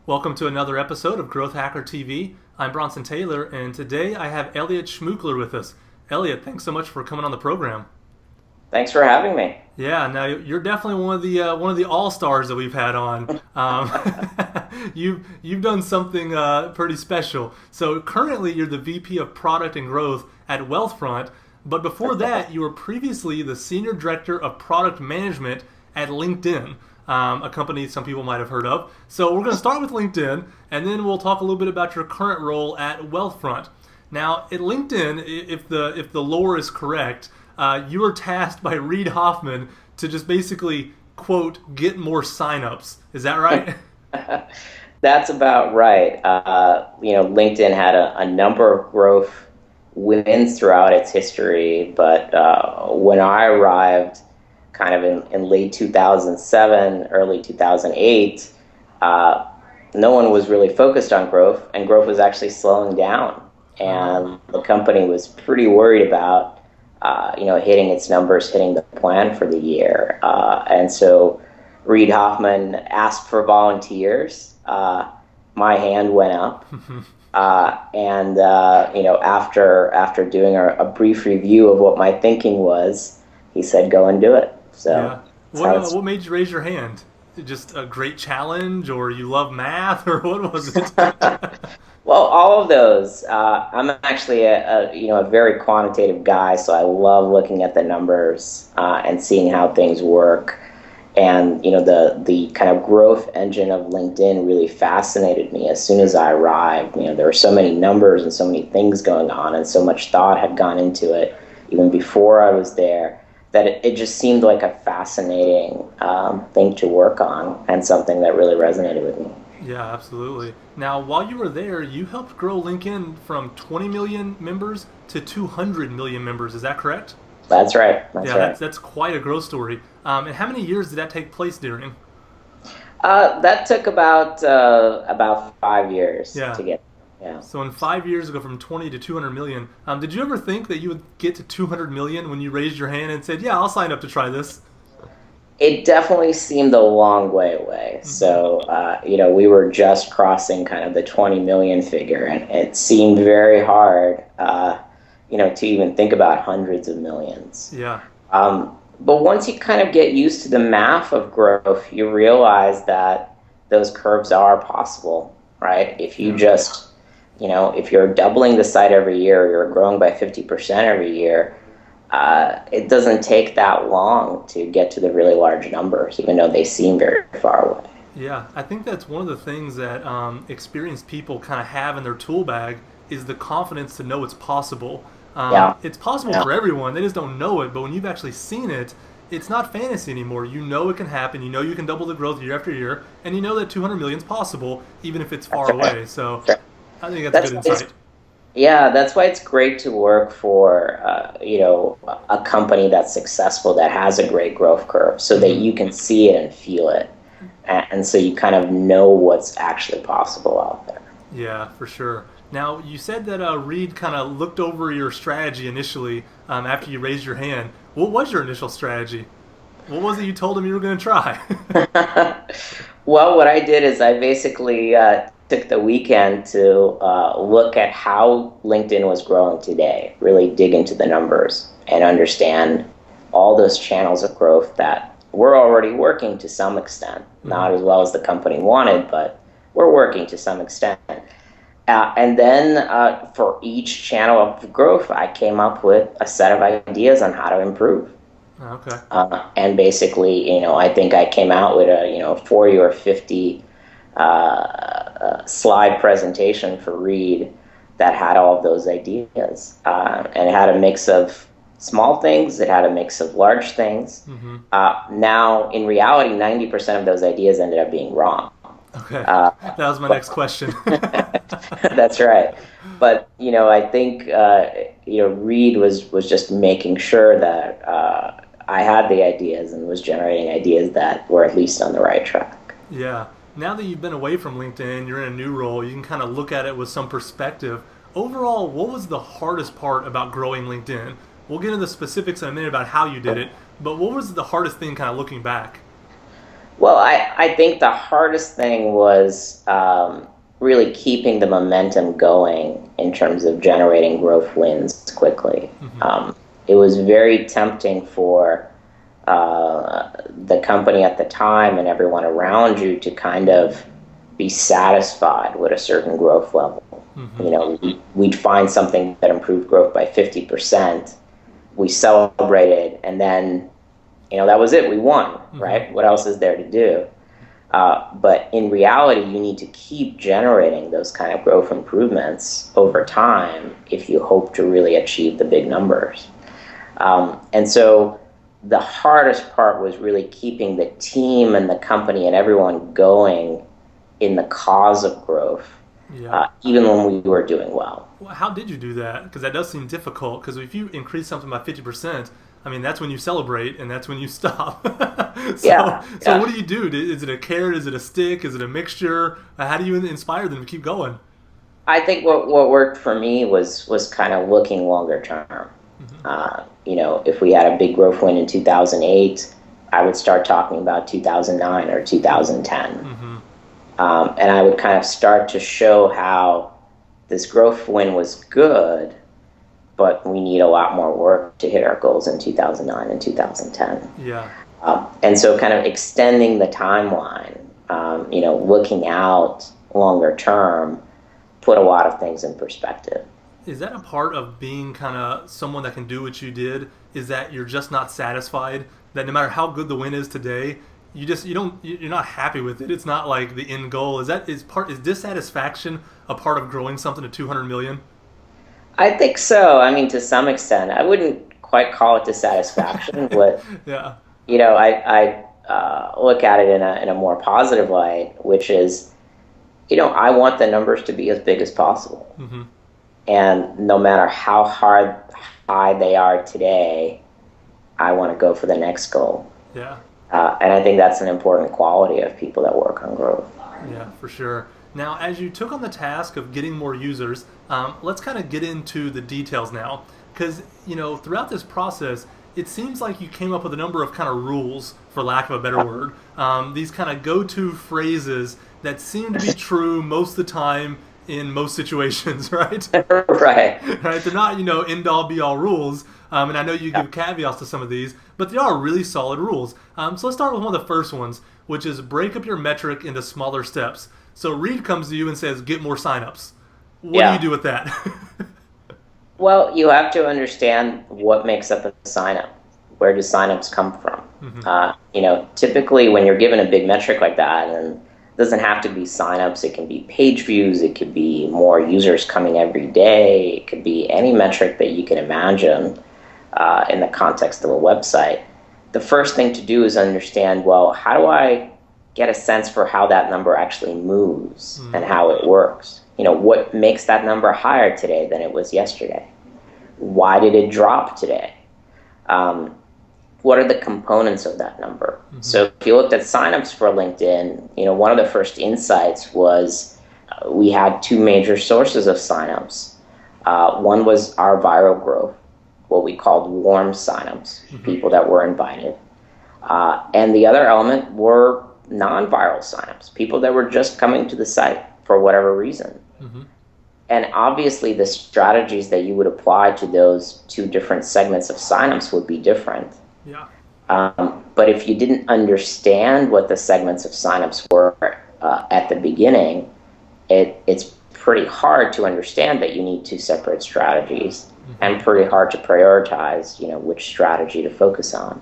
Welcome to another episode of Growth Hacker TV. I'm Bronson Taylor, and today I have Elliot Shmukler with us. Elliot, thanks so much for coming on the program. Thanks for having me. Yeah, now you're definitely one of the all stars that we've had on. You've done something pretty special. So currently you're the VP of Product and Growth at Wealthfront, but before that you were previously the Senior Director of Product Management at LinkedIn, a company some people might have heard of. So we're going to start with LinkedIn, and then we'll talk a little bit about your current role at Wealthfront. Now, at LinkedIn, if the lore is correct, you were tasked by Reid Hoffman to just basically, quote, get more signups. Is that right? That's about right. LinkedIn had a number of growth wins throughout its history, but when I arrived kind of in late 2007, early 2008, no one was really focused on growth, and growth was actually slowing down. And the company was pretty worried about hitting its numbers, hitting the plan for the year. And so Reid Hoffman asked for volunteers. My hand went up. After doing a brief review of what my thinking was, he said, go and do it. So Yeah. What made you raise your hand? Just a great challenge, or you love math, or what was it? Well, all of those. I'm actually a very quantitative guy, so I love looking at the numbers and seeing how things work. And the kind of growth engine of LinkedIn really fascinated me as soon as I arrived. There were so many numbers and so many things going on, and so much thought had gone into it even before I was there, that it just seemed like a fascinating thing to work on, and something that really resonated with me. Yeah, absolutely. Now, while you were there, you helped grow LinkedIn from 20 million members to 200 million members. Is that correct? That's right. Yeah, that's quite a growth story. And how many years did that take place during? That took about 5 years Yeah. to get. Yeah. So in 5 years ago, from 20 to 200 million, did you ever think that you would get to 200 million when you raised your hand and said, "Yeah, I'll sign up to try this"? It definitely seemed a long way away. So, we were just crossing kind of the 20 million figure, and it seemed very hard, to even think about hundreds of millions. Yeah. But once you kind of get used to the math of growth, you realize that those curves are possible, right? If you just, if you're doubling the site every year, you're growing by 50% every year, it doesn't take that long to get to the really large numbers, even though they seem very far away. Yeah, I think that's one of the things that experienced people kind of have in their tool bag is the confidence to know it's possible. It's possible for everyone. They just don't know it. But when you've actually seen it, it's not fantasy anymore. You know it can happen. You know you can double the growth year after year. And you know that 200 million is possible, even if it's far away. So I think that's a good insight. Yeah, that's why it's great to work for, a company that's successful, that has a great growth curve, so that you can see it and feel it. And so you kind of know what's actually possible out there. Yeah, for sure. Now, you said that Reid kind of looked over your strategy initially after you raised your hand. What was your initial strategy? What was it you told him you were going to try? Well, what I did is I basically took the weekend to look at how LinkedIn was growing today, really dig into the numbers and understand all those channels of growth that we're already working to some extent. Not as well as the company wanted, but we're working to some extent. And then for each channel of growth, I came up with a set of ideas on how to improve. Okay. And basically, I think I came out with a 40 or 50 slide presentation for Reid that had all of those ideas. And it had a mix of small things, it had a mix of large things. Now, in reality, 90% of those ideas ended up being wrong. Okay. That was my next question. That's right. But, I think, Reid was just making sure that I had the ideas and was generating ideas that were at least on the right track. Yeah. Now that you've been away from LinkedIn, you're in a new role, you can kind of look at it with some perspective. Overall, what was the hardest part about growing LinkedIn? We'll get into the specifics in a minute about how you did it, but what was the hardest thing kind of looking back? Well, I think the hardest thing was really keeping the momentum going in terms of generating growth wins quickly. It was very tempting for the company at the time and everyone around you to kind of be satisfied with a certain growth level. You know, we'd find something that improved growth by 50%. We celebrated, and then, you know, that was it. We won, right? What else is there to do? But in reality, you need to keep generating those kind of growth improvements over time if you hope to really achieve the big numbers. And so the hardest part was really keeping the team and the company and everyone going in the cause of growth, even when we were doing well. Well, how did you do that? Because that does seem difficult, because if you increase something by 50%, I mean, that's when you celebrate, and that's when you stop. So what do you do? Is it a carrot? Is it a stick? Is it a mixture? How do you inspire them to keep going? I think what worked for me was kind of looking longer term. You know, if we had a big growth win in 2008, I would start talking about 2009 or 2010. And I would kind of start to show how this growth win was good, but we need a lot more work to hit our goals in 2009 and 2010. And so kind of extending the timeline, you know, looking out longer term, put a lot of things in perspective. Is that a part of being kind of someone that can do what you did? Is that you're just not satisfied? That no matter how good the win is today, you're not happy with it. It's not like the end goal. Is dissatisfaction a part of growing something to 200 million? I think so. I mean, to some extent, I wouldn't quite call it dissatisfaction, but you know, I look at it in a more positive light, which is, you know, I want the numbers to be as big as possible. And no matter how high they are today, I want to go for the next goal. And I think that's an important quality of people that work on growth. Yeah, for sure. Now, as you took on the task of getting more users, let's kind of get into the details now. Because, you know, throughout this process, it seems like you came up with a number of kind of rules, for lack of a better word. These kind of go-to phrases that seem to be true most of the time in most situations, right? Right. They're not, you know, end-all, be-all rules. And I know you give caveats to some of these, but they are really solid rules. So let's start with one of the first ones, which is break up your metric into smaller steps. So Reed comes to you and says, get more signups. What do you do with that? Well, you have to understand what makes up a signup. Where do signups come from? You know, typically when you're given a big metric like that, and it doesn't have to be signups, it can be page views, it could be more users coming every day, it could be any metric that you can imagine in the context of a website. The first thing to do is understand, well, how do I get a sense for how that number actually moves and how it works? You know, what makes that number higher today than it was yesterday? Why did it drop today? What are the components of that number? So if you looked at signups for LinkedIn, you know, one of the first insights was we had two major sources of signups. One was our viral growth, what we called warm signups, people that were invited. And the other element were non-viral signups, people that were just coming to the site for whatever reason. And obviously the strategies that you would apply to those two different segments of signups would be different. But if you didn't understand what the segments of signups were at the beginning, it's pretty hard to understand that you need two separate strategies and pretty hard to prioritize, you know, which strategy to focus on.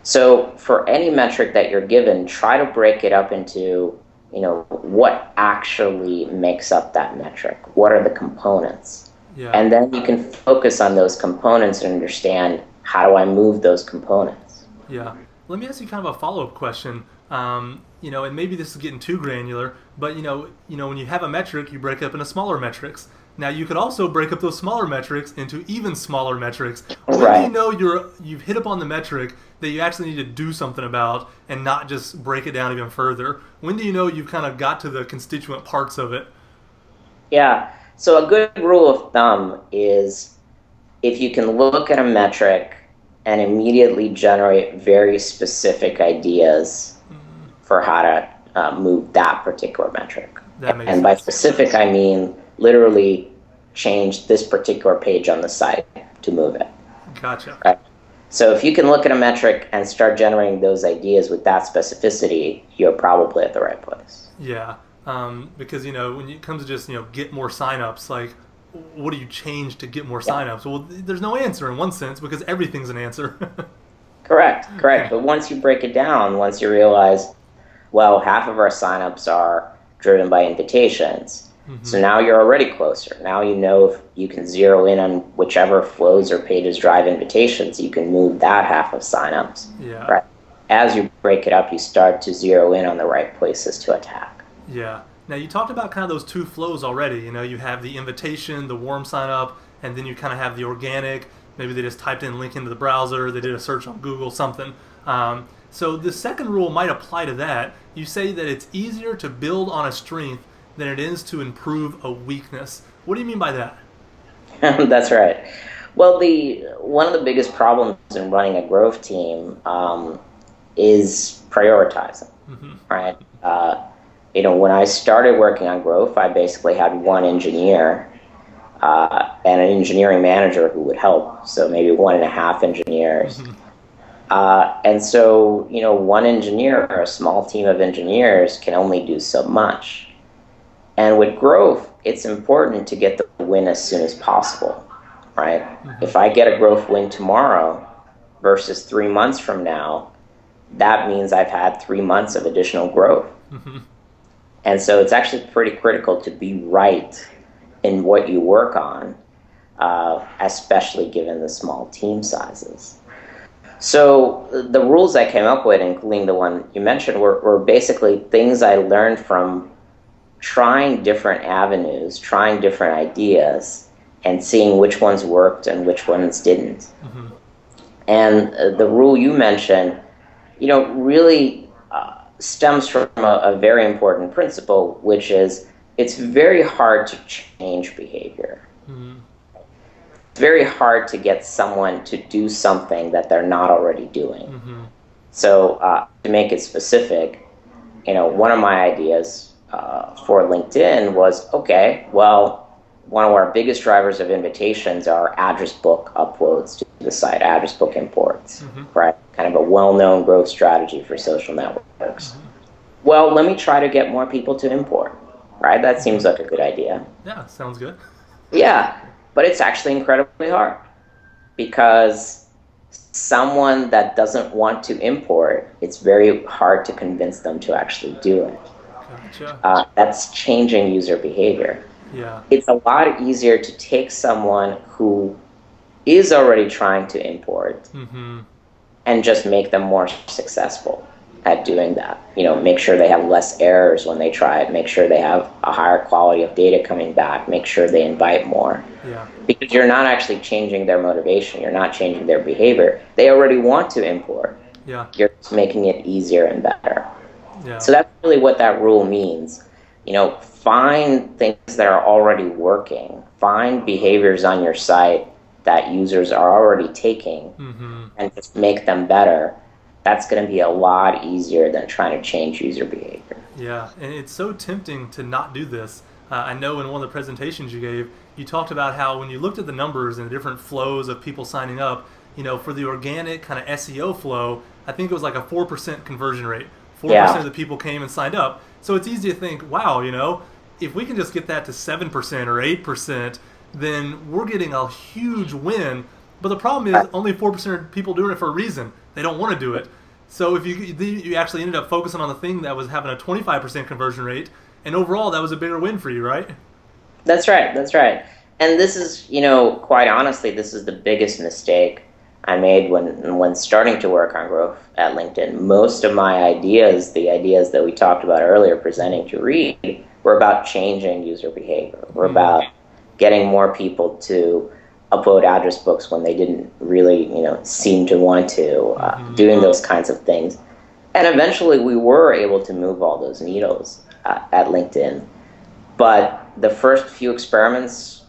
So for any metric that you're given, try to break it up into, you know, what actually makes up that metric. What are the components? And then you can focus on those components and understand, how do I move those components? Let me ask you kind of a follow-up question. You know, and maybe this is getting too granular, but you know, when you have a metric, you break it up into smaller metrics. Now, you could also break up those smaller metrics into even smaller metrics. When do you know you've hit upon the metric that you actually need to do something about and not just break it down even further? When do you know you've kind of got to the constituent parts of it? So a good rule of thumb is if you can look at a metric and immediately generate very specific ideas for how to move that particular metric. That makes and by sense. specific, I mean literally change this particular page on the site to move it. Gotcha. Right? So if you can look at a metric and start generating those ideas with that specificity, you're probably at the right place. Yeah. Because, when it comes to just, get more signups, like, what do you change to get more signups? Well, there's no answer in one sense because everything's an answer. Correct. But once you break it down, once you realize, well, half of our signups are driven by invitations. So now you're already closer. Now you know if you can zero in on whichever flows or pages drive invitations, you can move that half of signups. Yeah. Right. As you break it up, you start to zero in on the right places to attack. Yeah. Now, you talked about kind of those two flows already. You have the invitation, the warm sign up, and then you kind of have the organic. Maybe they just typed in link into the browser, they did a search on Google, something. So the second rule might apply to that. You say that it's easier to build on a strength than it is to improve a weakness. What do you mean by that? That's right. Well, one of the biggest problems in running a growth team is prioritizing, right? When I started working on growth, I basically had one engineer and an engineering manager who would help, so maybe 1.5 engineers. And so, one engineer or a small team of engineers can only do so much. And with growth, it's important to get the win as soon as possible, right? If I get a growth win tomorrow versus 3 months from now, that means I've had 3 months of additional growth. And so it's actually pretty critical to be right in what you work on, especially given the small team sizes. So the rules I came up with, including the one you mentioned, were basically things I learned from trying different avenues, trying different ideas, and seeing which ones worked and which ones didn't. And the rule you mentioned, really stems from a very important principle, which is it's very hard to change behavior. It's very hard to get someone to do something that they're not already doing. So to make it specific, one of my ideas for LinkedIn was, okay, well, one of our biggest drivers of invitations are address book uploads to the site, address book imports, right? Kind of a well-known growth strategy for social networks. Well, let me try to get more people to import, right? That seems like a good idea. Yeah, sounds good. Yeah, but it's actually incredibly hard because someone that doesn't want to import, it's very hard to convince them to actually do it. Gotcha. That's changing user behavior. Yeah. It's a lot easier to take someone who is already trying to import and just make them more successful at doing that. Make sure they have less errors when they try it, make sure they have a higher quality of data coming back, make sure they invite more. Yeah. Because you're not actually changing their motivation, you're not changing their behavior. They already want to import. Yeah. You're just making it easier and better. Yeah. So that's really what that rule means. Find things that are already working. Find behaviors on your site that users are already taking and just make them better. That's going to be a lot easier than trying to change user behavior. Yeah, and it's so tempting to not do this. I know in one of the presentations you gave, you talked about how when you looked at the numbers and the different flows of people signing up, for the organic kind of SEO flow, I think it was like a 4% conversion rate. 4% of the people came and signed up. So it's easy to think, wow, if we can just get that to 7% or 8%, then we're getting a huge win. But the problem is only 4% of people doing it for a reason. They don't want to do it. So if you actually ended up focusing on the thing that was having a 25% conversion rate, and overall that was a bigger win for you, right? That's right. And this is, quite honestly, this is the biggest mistake I made when starting to work on growth at LinkedIn. Most of my ideas, the ideas that we talked about earlier presenting to Reed, were about changing user behavior. Were about getting more people to upload address books when they didn't really, seem to want to, doing those kinds of things. And eventually we were able to move all those needles at LinkedIn. But the first few experiments,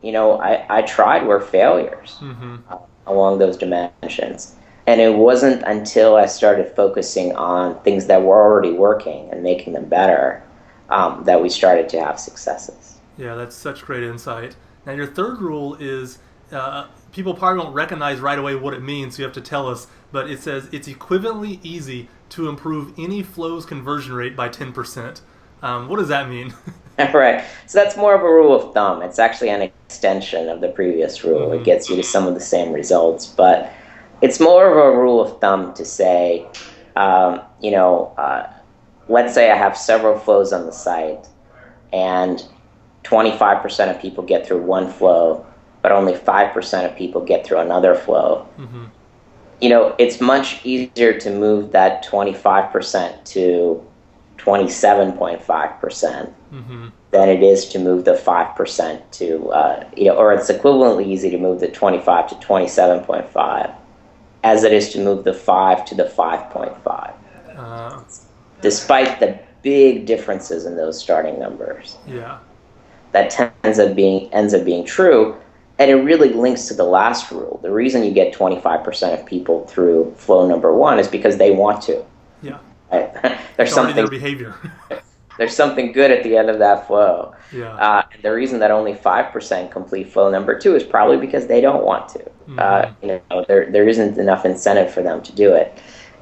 I tried were failures along those dimensions. And it wasn't until I started focusing on things that were already working and making them better that we started to have successes. Yeah, that's such great insight. Now, your third rule is people probably won't recognize right away what it means, so you have to tell us. But it says it's equivalently easy to improve any flow's conversion rate by 10%. What does that mean? Right. So that's more of a rule of thumb. It's actually an extension of the previous rule. It gets you to some of the same results, but it's more of a rule of thumb to say, let's say I have several flows on the site, and 25% of people get through one flow, but only 5% of people get through another flow. Mm-hmm. It's much easier to move that 25% to 27.5% than it is to move the 5% to, or it's equivalently easy to move the 25 to 27.5 as it is to move the 5 to the 5.5. Despite the big differences in those starting numbers. Yeah. That ends up being true, and it really links to the last rule. The reason you get 25% of people through flow number one is because they want to. Yeah. Right? There's something their behavior. There's something good at the end of that flow. Yeah. And the reason that only 5% complete flow number two is probably because they don't want to. There isn't enough incentive for them to do it.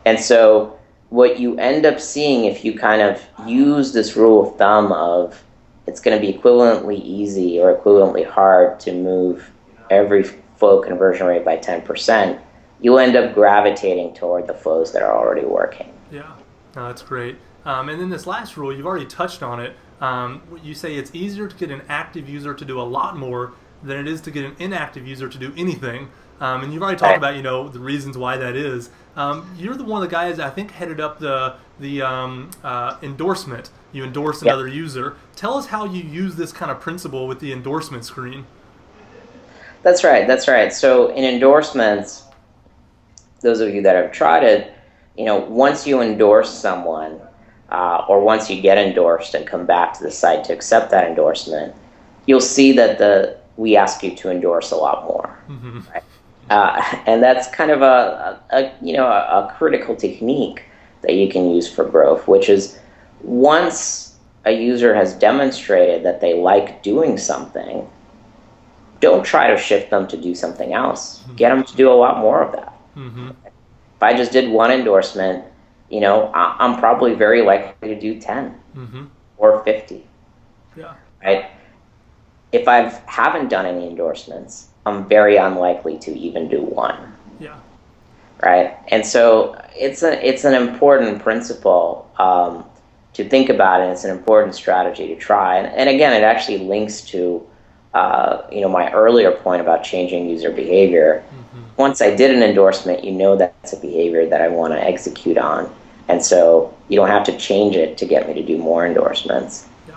And so what you end up seeing if you kind of use this rule of thumb of it's going to be equivalently easy or equivalently hard to move every flow conversion rate by 10%, you'll end up gravitating toward the flows that are already working. Yeah, no, that's great. And then this last rule, you've already touched on it. You say it's easier to get an active user to do a lot more than it is to get an inactive user to do anything. And you've already talked about, the reasons why that is. You're one of the guys that I think headed up the endorsement. You endorse another user. Tell us how you use this kind of principle with the endorsement screen. That's right. So in endorsements, those of you that have tried it, once you endorse someone, or once you get endorsed and come back to the site to accept that endorsement, you'll see that we ask you to endorse a lot more. Mm-hmm. Right? And that's kind of a critical technique that you can use for growth, which is once a user has demonstrated that they like doing something, don't try to shift them to do something else. Mm-hmm. Get them to do a lot more of that. Mm-hmm. If I just did one endorsement, I'm probably very likely to do 10 or 50. Yeah. Right? If I haven't done any endorsements, I'm very unlikely to even do one. Yeah. Right? And so it's an important principle to think about, and it's an important strategy to try. And again, it actually links to my earlier point about changing user behavior. Mm-hmm. Once I did an endorsement, that's a behavior that I want to execute on. And so you don't have to change it to get me to do more endorsements. Yeah.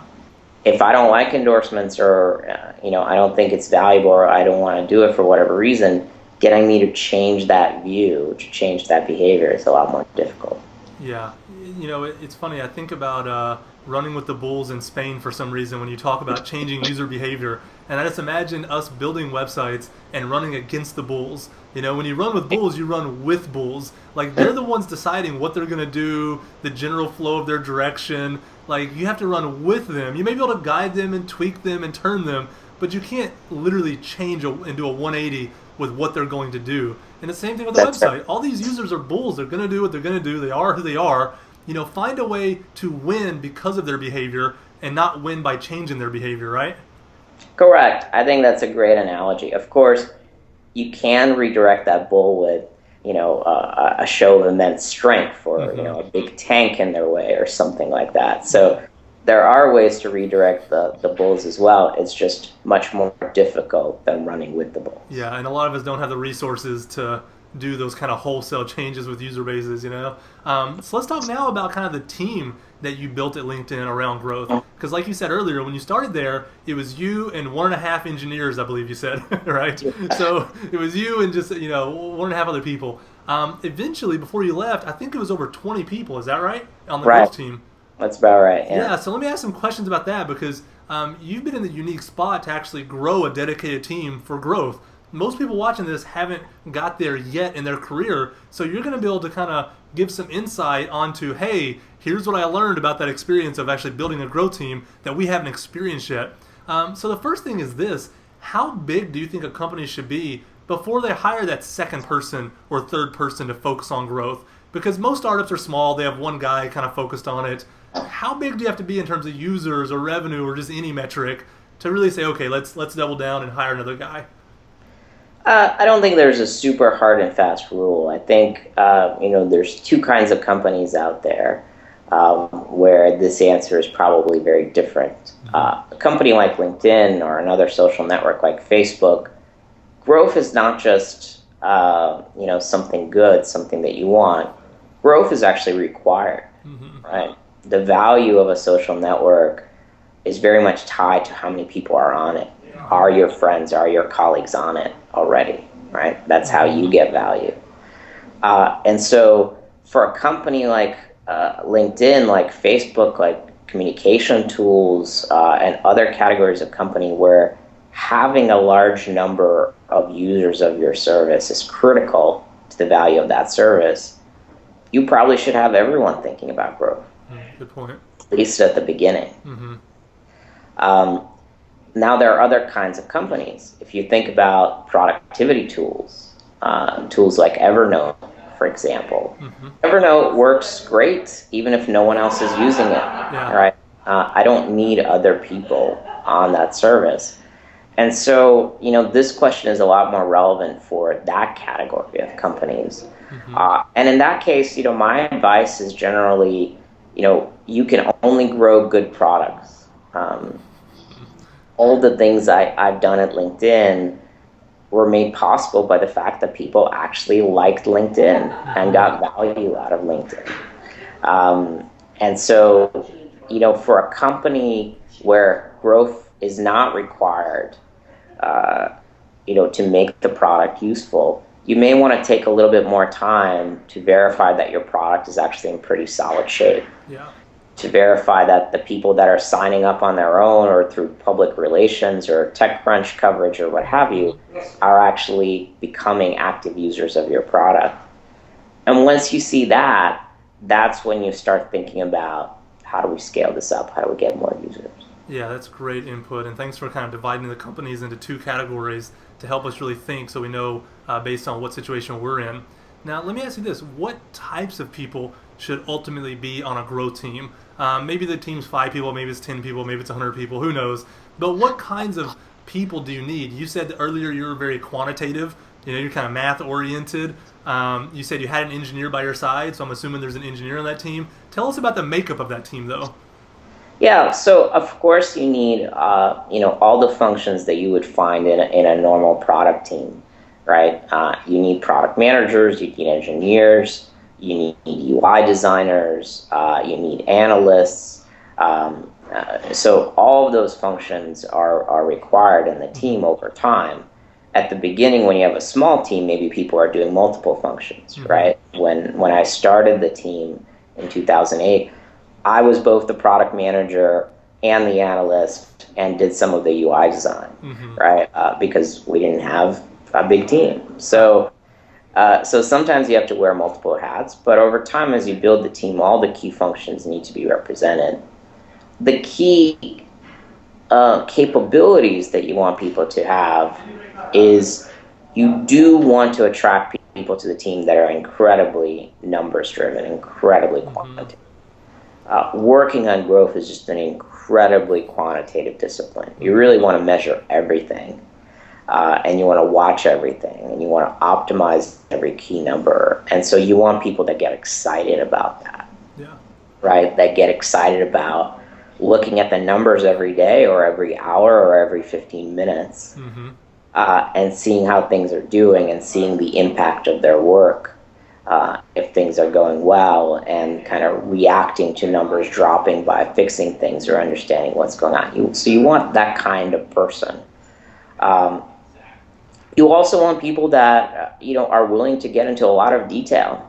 If I don't like endorsements or, I don't think it's valuable or I don't want to do it for whatever reason, getting me to change that view, to change that behavior is a lot more difficult. Yeah. It's funny. I think about running with the bulls in Spain for some reason when you talk about changing user behavior. And I just imagine us building websites and running against the bulls. When you run with bulls, you run with bulls. Like, they're the ones deciding what they're going to do, the general flow of their direction. Like, you have to run with them. You may be able to guide them and tweak them and turn them, but you can't literally change and do a 180 with what they're going to do. And the same thing with the website. All these users are bulls. They're going to do what they're going to do. They are who they are. Find a way to win because of their behavior and not win by changing their behavior, right? Correct. I think that's a great analogy. Of course, you can redirect that bull with, a show of immense strength or, a big tank in their way or something like that. So there are ways to redirect the bulls as well. It's just much more difficult than running with the bulls. Yeah, and a lot of us don't have the resources to do those kind of wholesale changes with user bases, So let's talk now about kind of the team that you built at LinkedIn around growth. Because like you said earlier, when you started there, it was you and 1.5 engineers, I believe you said, right? Yeah. So it was you and just, 1.5 other people. Eventually, before you left, I think it was over 20 people. Is that right? On the growth team. That's about right, yeah. Yeah, so let me ask some questions about that because you've been in the unique spot to actually grow a dedicated team for growth. most people watching this haven't got there yet in their career. So you're going to be able to kind of give some insight onto, hey, here's what I learned about that experience of actually building a growth team that we haven't experienced yet. So the first thing is this: how big do you think a company should be before they hire that second person or third person to focus on growth? Because most startups are small, they have one guy kind of focused on it. How big do you have to be in terms of users or revenue or just any metric to really say, okay, let's double down and hire another guy? I don't think there's a super hard and fast rule. I think there's two kinds of companies out there where this answer is probably very different. A company like LinkedIn or another social network like Facebook, growth is not just something good, something that you want. Growth is actually required, right? The value of a social network is very much tied to how many people are on it. Are your friends, are your colleagues on it already, right? That's how you get value. And so for a company like LinkedIn, like Facebook, like communication tools, and other categories of company where having a large number of users of your service is critical to the value of that service, you probably should have everyone thinking about growth. Good point. At least at the beginning. Now there are other kinds of companies. If you think about productivity tools, tools like Evernote, for example. Evernote works great even if no one else is using it, right? I don't need other people on that service. And so, this question is a lot more relevant for that category of companies. And in that case, my advice is generally, you can only grow good products. All the things I've done at LinkedIn were made possible by the fact that people actually liked LinkedIn and got value out of LinkedIn. And so, for a company where growth is not required, to make the product useful, you may want to take a little bit more time to verify that your product is actually in pretty solid shape. To verify that the people that are signing up on their own or through public relations or TechCrunch coverage or what have you are actually becoming active users of your product. And once you see that, that's when you start thinking about how do we scale this up? How do we get more users? Yeah, that's great input, and thanks for kind of dividing the companies into two categories to help us really think so we know based on what situation we're in. Now, let me ask you this. What types of people should ultimately be on a growth team? Maybe the team's 5 people, maybe it's 10 people, maybe it's 100 people, who knows? But what kinds of people do you need? You said that earlier you were very quantitative. You're kind of math-oriented. You said you had an engineer by your side, so I'm assuming there's an engineer on that team. Tell us about the makeup of that team, though. Yeah, so of course you need all the functions that you would find in a normal product team, right? You need product managers, you need engineers, you need UI designers, you need analysts. So all of those functions are required in the team over time. At the beginning, when you have a small team, maybe people are doing multiple functions, right? When I started the team in 2008, I was both the product manager and the analyst and did some of the UI design, right? Because we didn't have a big team. So sometimes you have to wear multiple hats, but over time as you build the team, all the key functions need to be represented. The key capabilities that you want people to have is you do want to attract people to the team that are incredibly numbers driven, incredibly quantitative. Working on growth is just an incredibly quantitative discipline. You really want to measure everything, and you want to watch everything, and you want to optimize every key number. And so you want people that get excited about that, right? That get excited about looking at the numbers every day or every hour or every 15 minutes and seeing how things are doing and seeing the impact of their work. If things are going well, and kind of reacting to numbers dropping by fixing things or understanding what's going on. So you want that kind of person. You also want people that are willing to get into a lot of detail.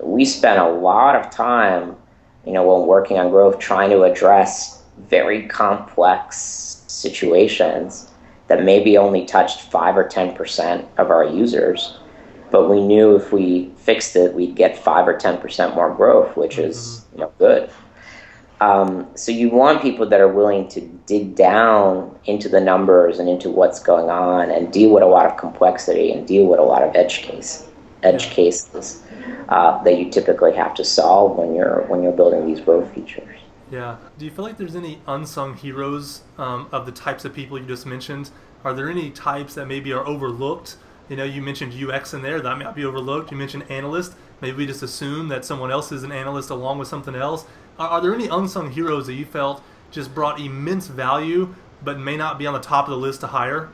We spent a lot of time, when working on growth, trying to address very complex situations that maybe only touched 5 or 10% of our users, but we knew if we fixed it, we'd get 5 or 10% more growth, which is good. So you want people that are willing to dig down into the numbers and into what's going on and deal with a lot of complexity and deal with a lot of edge cases that you typically have to solve when you're building these growth features. Yeah. Do you feel like there's any unsung heroes of the types of people you just mentioned? Are there any types that maybe are overlooked? You mentioned UX in there, that might be overlooked. You mentioned analyst. Maybe we just assume that someone else is an analyst along with something else. Are there any unsung heroes that you felt just brought immense value but may not be on the top of the list to hire?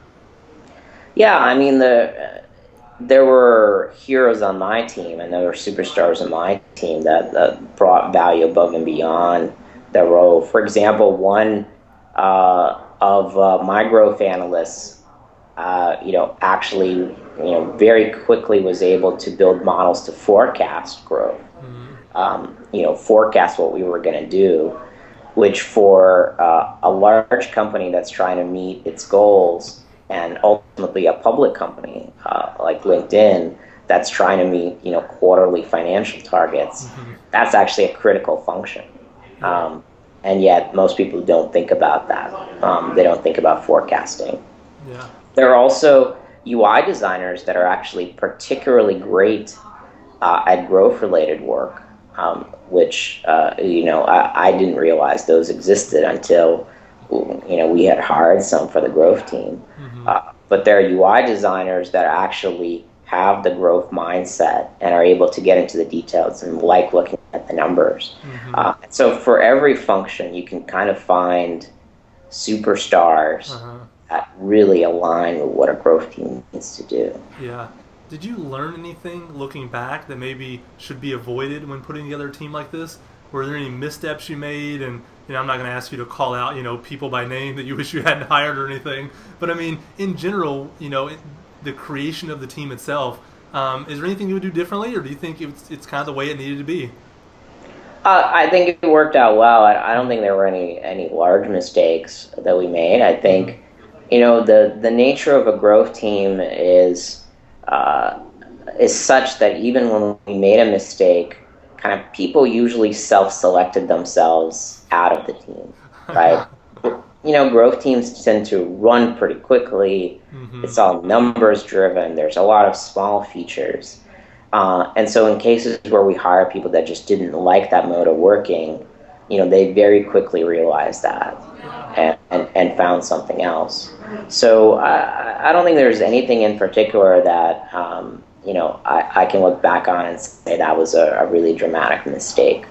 Yeah, I mean, there were heroes on my team and there were superstars on my team that brought value above and beyond their role. For example, one of my growth analysts, actually, very quickly was able to build models to forecast growth. Forecast what we were going to do, which for a large company that's trying to meet its goals, and ultimately a public company like LinkedIn that's trying to meet quarterly financial targets, that's actually a critical function. And yet most people don't think about that. They don't think about forecasting. Yeah. There are also UI designers that are actually particularly great at growth-related work, which I didn't realize those existed until we had hired some for the growth team. But there are UI designers that actually have the growth mindset and are able to get into the details and like looking at the numbers. So for every function, you can kind of find superstars that really align with what a growth team needs to do. Yeah. Did you learn anything looking back that maybe should be avoided when putting together a team like this? Were there any missteps you made? And I'm not going to ask you to call out people by name that you wish you hadn't hired or anything. But I mean, in general, the creation of the team itself, is there anything you would do differently, or do you think it's kind of the way it needed to be? I think it worked out well. I don't think there were any large mistakes that we made. I think the nature of a growth team is such that even when we made a mistake, kind of people usually self-selected themselves out of the team, right? Growth teams tend to run pretty quickly. It's all numbers driven. There's a lot of small features. And so in cases where we hire people that just didn't like that mode of working, they very quickly realized that and found something else. So I don't think there's anything in particular that, I can look back on and say that was a really dramatic mistake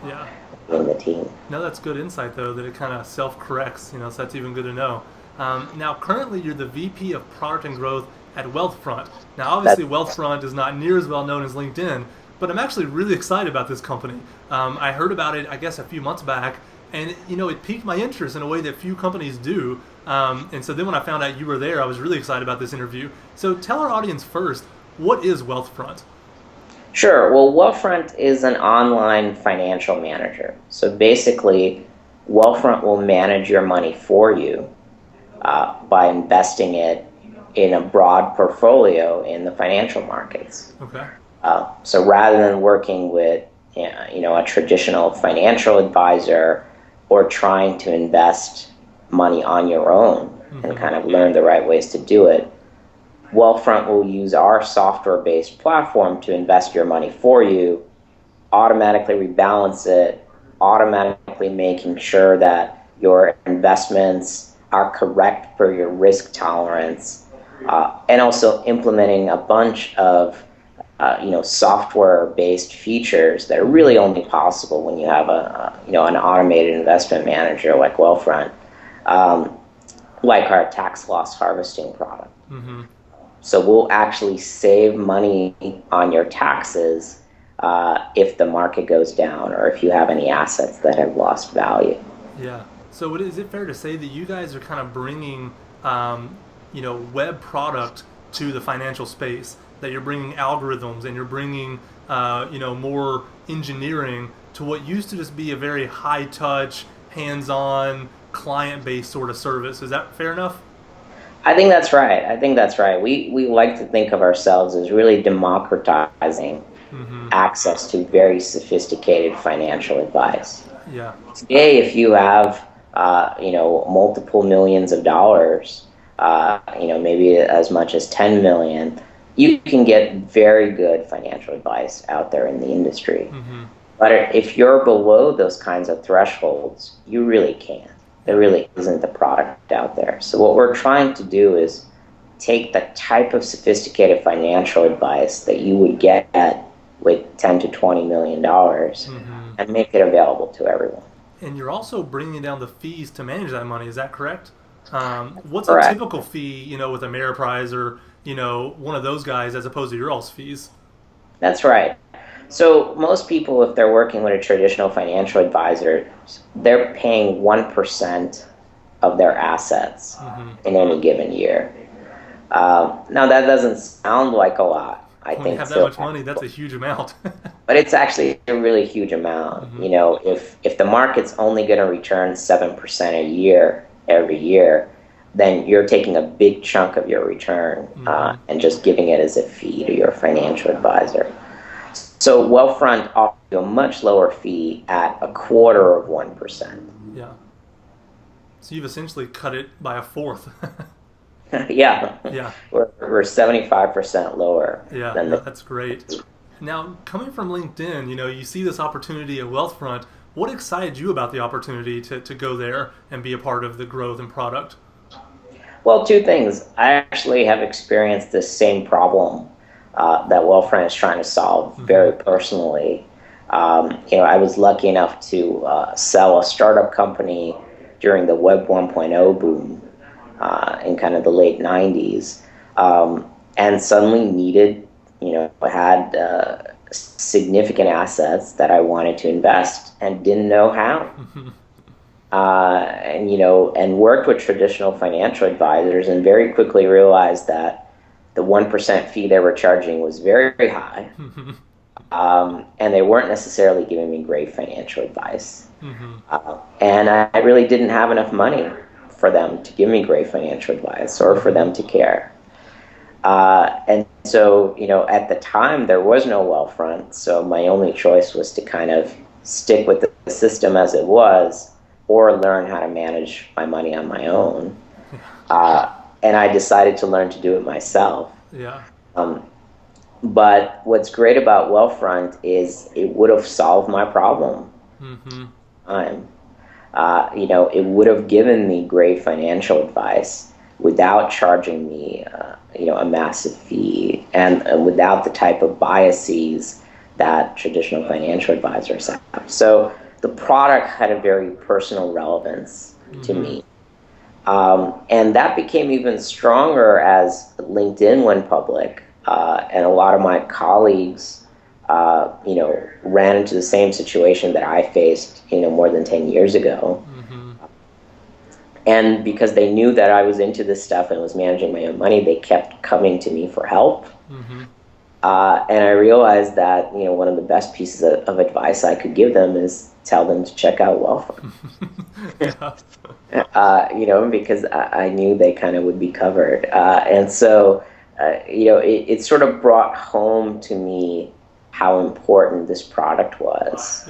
in the team. No, that's good insight, though, that it kind of self-corrects, so that's even good to know. Now, currently, you're the VP of Product and Growth at Wealthfront. Now, obviously, Wealthfront is not near as well known as LinkedIn, but I'm actually really excited about this company. I heard about it, I guess, a few months back, and it piqued my interest in a way that few companies do. And so then when I found out you were there, I was really excited about this interview. So tell our audience first, what is Wealthfront? Sure. Well, Wealthfront is an online financial manager. So basically, Wealthfront will manage your money for you by investing it in a broad portfolio in the financial markets. Okay. So rather than working with a traditional financial advisor or trying to invest money on your own and kind of learn the right ways to do it, Wealthfront will use our software-based platform to invest your money for you, automatically rebalance it, automatically making sure that your investments are correct for your risk tolerance, and also implementing a bunch of software-based features that are really only possible when you have an automated investment manager like Wealthfront, like our tax loss harvesting product. So we'll actually save money on your taxes if the market goes down or if you have any assets that have lost value. Yeah. So is it fair to say that you guys are kind of bringing, web product to the financial space? That you're bringing algorithms and you're bringing, more engineering to what used to just be a very high-touch, hands-on, client-based sort of service. Is that fair enough? I think that's right. I think that's right. We like to think of ourselves as really democratizing Mm-hmm. access to very sophisticated financial advice. Yeah. Today, if you have multiple millions of dollars, maybe as much as 10 million, you can get very good financial advice out there in the industry. Mm-hmm. But if you're below those kinds of thresholds, you really can't. There really isn't the product out there. So what we're trying to do is take the type of sophisticated financial advice that you would get with 10 to 20 million dollars Mm-hmm. and make it available to everyone. And you're also bringing down the fees to manage that money. Is that correct? What's a Correct. typical fee, with Ameriprise or one of those guys as opposed to your all's fees? That's right. So most people, if they're working with a traditional financial advisor, they're paying 1% of their assets Mm-hmm. in any given year. Now that doesn't sound like a lot, I When you think, have that to, much money, that's a huge amount. but it's actually a really huge amount. Mm-hmm. If the market's only going to return 7% a year every year, then you're taking a big chunk of your return Mm-hmm. and just giving it as a fee to your financial advisor. So Wealthfront offers you a much lower fee at a quarter of 1%. Yeah. So you've essentially cut it by a fourth. Yeah, Yeah. we're 75% lower Yeah. than No, the. that's great. Now, coming from LinkedIn, you see this opportunity at Wealthfront. What excited you about the opportunity to go there and be a part of the growth and product? Well, two things. I actually have experienced this same problem that Wealthfront is trying to solve very personally. I was lucky enough to sell a startup company during the Web 1.0 boom in kind of the late 90s, and suddenly had significant assets that I wanted to invest and didn't know how. And worked with traditional financial advisors and very quickly realized that the 1% fee they were charging was very, very high. And they weren't necessarily giving me great financial advice. Mm-hmm. And I really didn't have enough money for them to give me great financial advice or for them to care. And so, at the time, there was no Wealthfront, so my only choice was to kind of stick with the system as it was or learn how to manage my money on my own. And I decided to learn to do it myself. Yeah. But what's great about Wealthfront is it would have solved my problem. Mm-hmm. It would have given me great financial advice without charging me, a massive fee and without the type of biases that traditional financial advisors have. So the product had a very personal relevance to me. And that became even stronger as LinkedIn went public. And a lot of my colleagues, ran into the same situation that I faced, more than 10 years ago. Mm-hmm. And because they knew that I was into this stuff and was managing my own money, they kept coming to me for help. Mm-hmm. And I realized that, one of the best pieces of advice I could give them is tell them to check out Wealthfront. Because I knew they kind of would be covered. And so, it sort of brought home to me how important this product was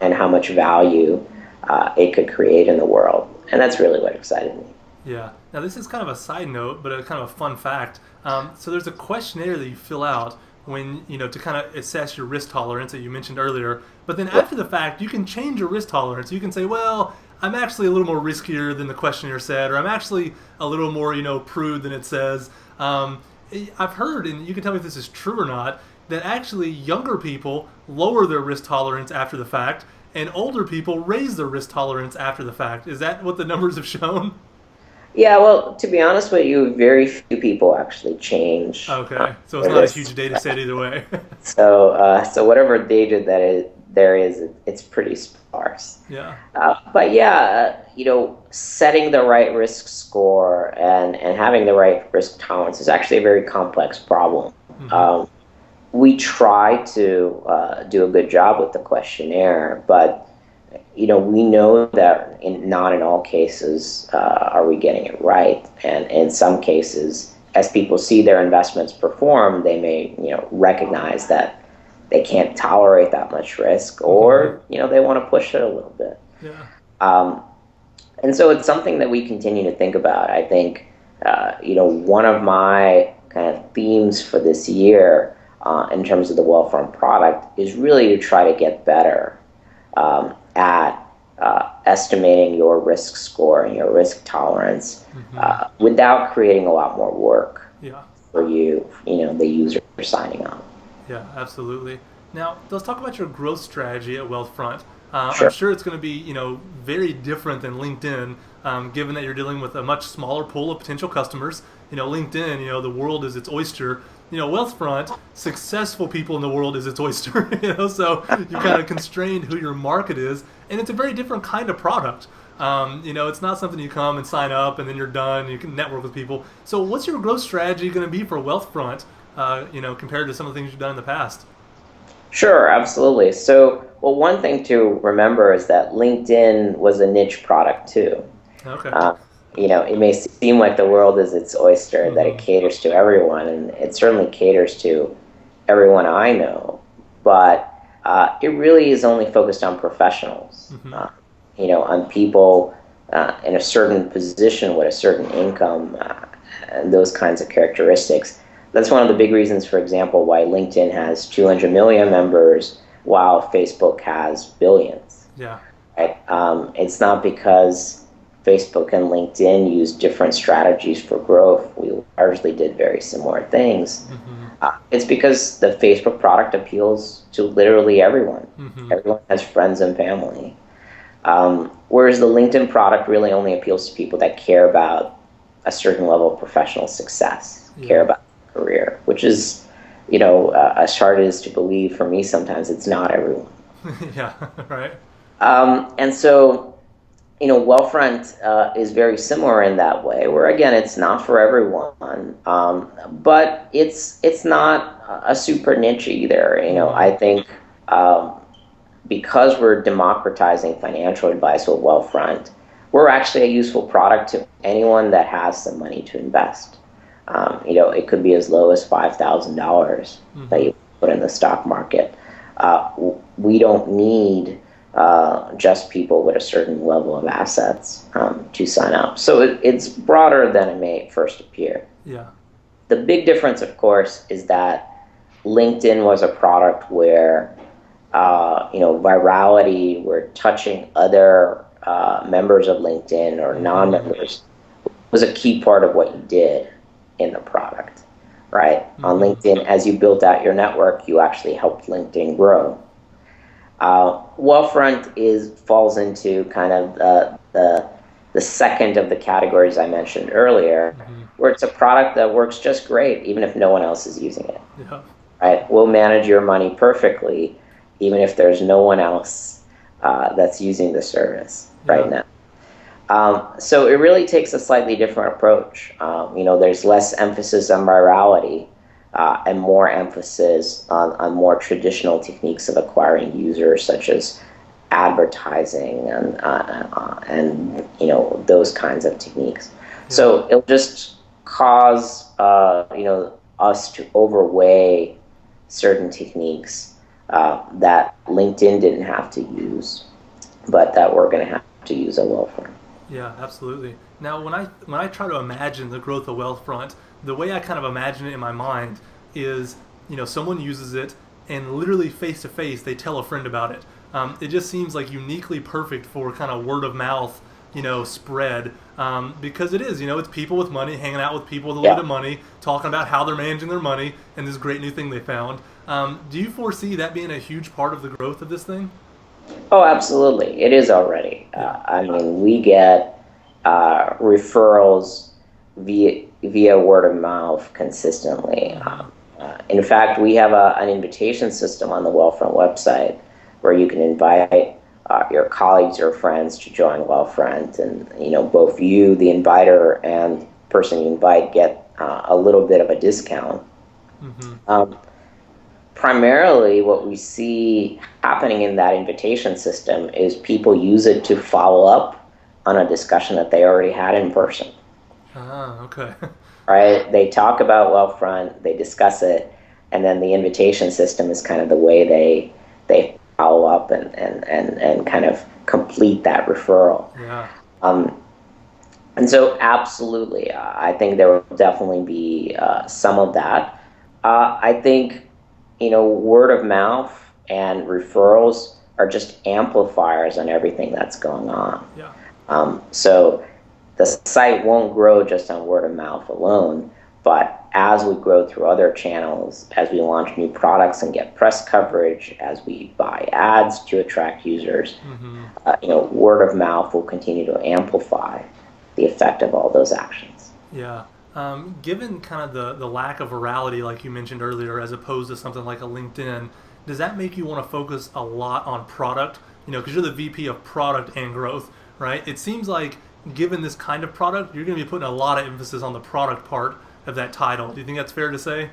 and how much value it could create in the world. And that's really what excited me. Yeah. Now, this is kind of a side note, but a kind of a fun fact. So there's a questionnaire that you fill out when, to kind of assess your risk tolerance that you mentioned earlier. But then after the fact, you can change your risk tolerance. You can say, well, I'm actually a little more riskier than the questionnaire said, or I'm actually a little more, prude than it says. I've heard, and you can tell me if this is true or not, that actually younger people lower their risk tolerance after the fact, and older people raise their risk tolerance after the fact. Is that what the numbers have shown? Yeah, well, to be honest with you, very few people actually change. Okay, so it's not a huge data set either way. So whatever data there is, it's pretty sparse. Yeah. But yeah, setting the right risk score and having the right risk tolerance is actually a very complex problem. Mm-hmm. We try to do a good job with the questionnaire, but we know that not in all cases are we getting it right. And in some cases, as people see their investments perform, they may, recognize that they can't tolerate that much risk, or, they want to push it a little bit. Yeah. And so it's something that we continue to think about. I think, one of my kind of themes for this year in terms of the Wealthfront product is really to try to get better at estimating your risk score and your risk tolerance without creating a lot more work for you, the user signing up. Yeah, absolutely. Now, let's talk about your growth strategy at Wealthfront. Sure. I'm sure it's going to be, very different than LinkedIn, given that you're dealing with a much smaller pool of potential customers. LinkedIn, the world is its oyster. Wealthfront, successful people in the world is its oyster. So you kind of constrained who your market is, and it's a very different kind of product. It's not something you come and sign up and then you're done. You can network with people. So what's your growth strategy going to be for Wealthfront, compared to some of the things you've done in the past? Sure, absolutely. So, one thing to remember is that LinkedIn was a niche product too. Okay. It may seem like the world is its oyster, that it caters to everyone, and it certainly caters to everyone I know, but it really is only focused on professionals, on people in a certain position with a certain income, and those kinds of characteristics. That's one of the big reasons, for example, why LinkedIn has 200 million members while Facebook has billions. Yeah. Right? It's not because Facebook and LinkedIn use different strategies for growth. We largely did very similar things. It's because the Facebook product appeals to literally everyone. Everyone has friends and family. Whereas the LinkedIn product really only appeals to people that care about a certain level of professional success, care about career, which is, as hard as to believe for me sometimes, it's not everyone. Yeah, right. And so, Wealthfront is very similar in that way, where again, it's not for everyone, but it's not a super niche either. I think because we're democratizing financial advice with Wealthfront, we're actually a useful product to anyone that has some money to invest. It could be as low as $5,000 that you put in the stock market. We don't need just people with a certain level of assets to sign up. So it's broader than it may first appear. Yeah. The big difference, of course, is that LinkedIn was a product where virality, where touching other members of LinkedIn or non-members was a key part of what you did in the product, right? On LinkedIn, as you built out your network, you actually helped LinkedIn grow. Wealthfront falls into kind of the second of the categories I mentioned earlier, where it's a product that works just great, even if no one else is using it. Yeah. Right? We'll manage your money perfectly, even if there's no one else that's using the service right now. So it really takes a slightly different approach. There's less emphasis on virality and more emphasis on more traditional techniques of acquiring users, such as advertising and those kinds of techniques. Yeah. So it'll just cause us to overweigh certain techniques that LinkedIn didn't have to use, but that we're going to have to use at Wealthfront. Yeah, absolutely. Now, when I try to imagine the growth of Wealthfront, the way I kind of imagine it in my mind is, someone uses it and literally face to face they tell a friend about it. It just seems like uniquely perfect for kind of word of mouth, spread, because it is, it's people with money hanging out with people with a little bit of money, talking about how they're managing their money and this great new thing they found. Do you foresee that being a huge part of the growth of this thing? Oh, absolutely. It is already. We get referrals via word of mouth consistently. In fact, we have an invitation system on the Wealthfront website where you can invite your colleagues or friends to join Wealthfront, and both you, the inviter, and person you invite get a little bit of a discount. primarily what we see happening in that invitation system is people use it to follow up on a discussion that they already had in person. Ah, okay. Right? They talk about Wealthfront, they discuss it, and then the invitation system is kind of the way they follow up and kind of complete that referral. Yeah. And so, absolutely, I think there will definitely be some of that. I think, word of mouth and referrals are just amplifiers on everything that's going on. Yeah. So the site won't grow just on word of mouth alone, but as we grow through other channels, as we launch new products and get press coverage, as we buy ads to attract users, word of mouth will continue to amplify the effect of all those actions. Yeah. Given kind of the lack of virality, like you mentioned earlier, as opposed to something like a LinkedIn, does that make you want to focus a lot on product? Because you're the VP of product and growth, right? It seems like given this kind of product, you're going to be putting a lot of emphasis on the product part of that title. Do you think that's fair to say?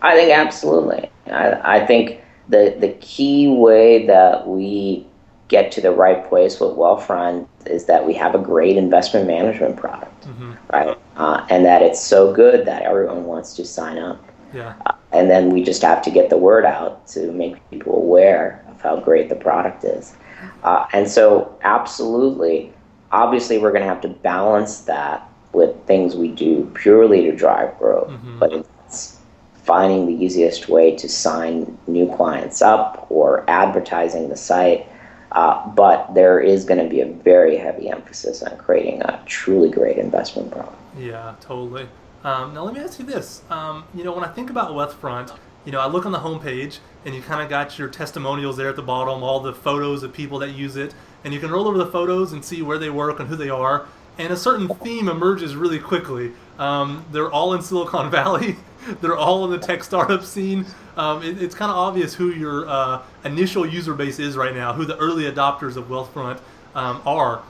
I think absolutely. I think the key way that we get to the right place with Wealthfront is that we have a great investment management product, right? And that it's so good that everyone wants to sign up. Yeah. And then we just have to get the word out to make people aware of how great the product is. And so, absolutely, obviously, we're going to have to balance that with things we do purely to drive growth. But it's finding the easiest way to sign new clients up or advertising the site. But there is going to be a very heavy emphasis on creating a truly great investment product. Yeah, totally. Now let me ask you this. When I think about Wealthfront, I look on the homepage and you kind of got your testimonials there at the bottom, all the photos of people that use it, and you can roll over the photos and see where they work and who they are. And a certain theme emerges really quickly. They're all in Silicon Valley. They're all in the tech startup scene. It's kind of obvious who your initial user base is right now, who the early adopters of Wealthfront are.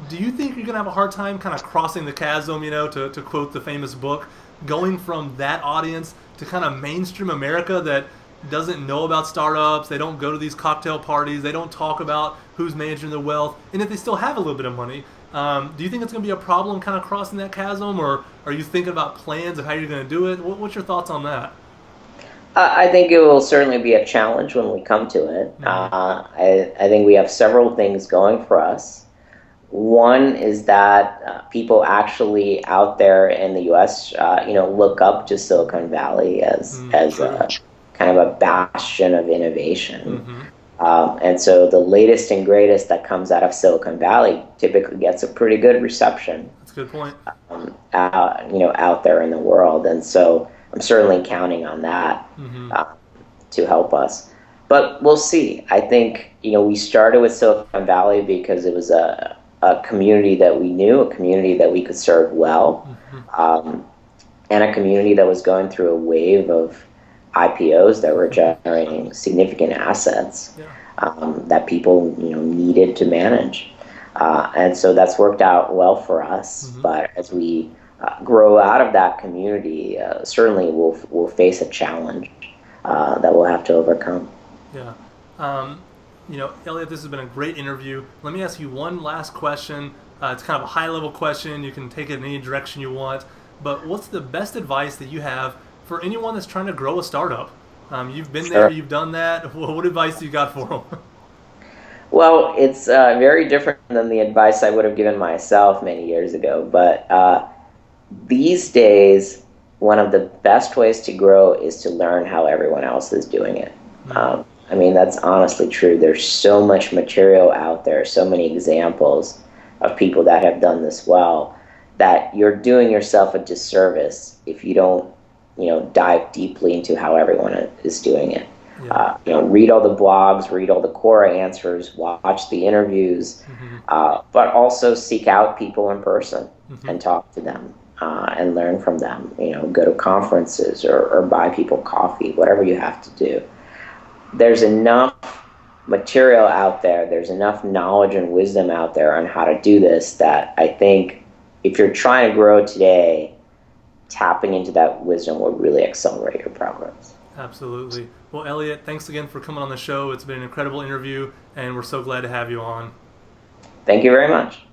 Do you think you're going to have a hard time kind of crossing the chasm, to quote the famous book, going from that audience to kind of mainstream America that doesn't know about startups, they don't go to these cocktail parties, they don't talk about who's managing their wealth, and if they still have a little bit of money, do you think it's going to be a problem kind of crossing that chasm, or are you thinking about plans of how you're going to do it? What's your thoughts on that? I think it will certainly be a challenge when we come to it. I think we have several things going for us. One is that people actually out there in the U.S., look up to Silicon Valley as a kind of a bastion of innovation. And so the latest and greatest that comes out of Silicon Valley typically gets a pretty good reception. That's a good point. Out there in the world. And so I'm certainly counting on that to help us. But we'll see. I think, we started with Silicon Valley because it was a community that we knew, a community that we could serve well, and a community that was going through a wave of IPOs that were generating significant assets that people needed to manage. And so that's worked out well for us. But as we grow out of that community, certainly we'll face a challenge that we'll have to overcome. Yeah. Elliot, this has been a great interview. Let me ask you one last question. It's kind of a high-level question. You can take it in any direction you want. But what's the best advice that you have for anyone that's trying to grow a startup? You've been there, you've done that. What advice do you got for them? Well, it's very different than the advice I would have given myself many years ago. But these days, one of the best ways to grow is to learn how everyone else is doing it. That's honestly true. There's so much material out there, so many examples of people that have done this well, that you're doing yourself a disservice if you don't, dive deeply into how everyone is doing it. Read all the blogs, read all the core answers, watch the interviews, but also seek out people in person and talk to them and learn from them. Go to conferences or buy people coffee, whatever you have to do. There's enough material out there, there's enough knowledge and wisdom out there on how to do this that I think if you're trying to grow today, tapping into that wisdom will really accelerate your progress. Absolutely. Well, Elliot, thanks again for coming on the show. It's been an incredible interview, and we're so glad to have you on. Thank you very much.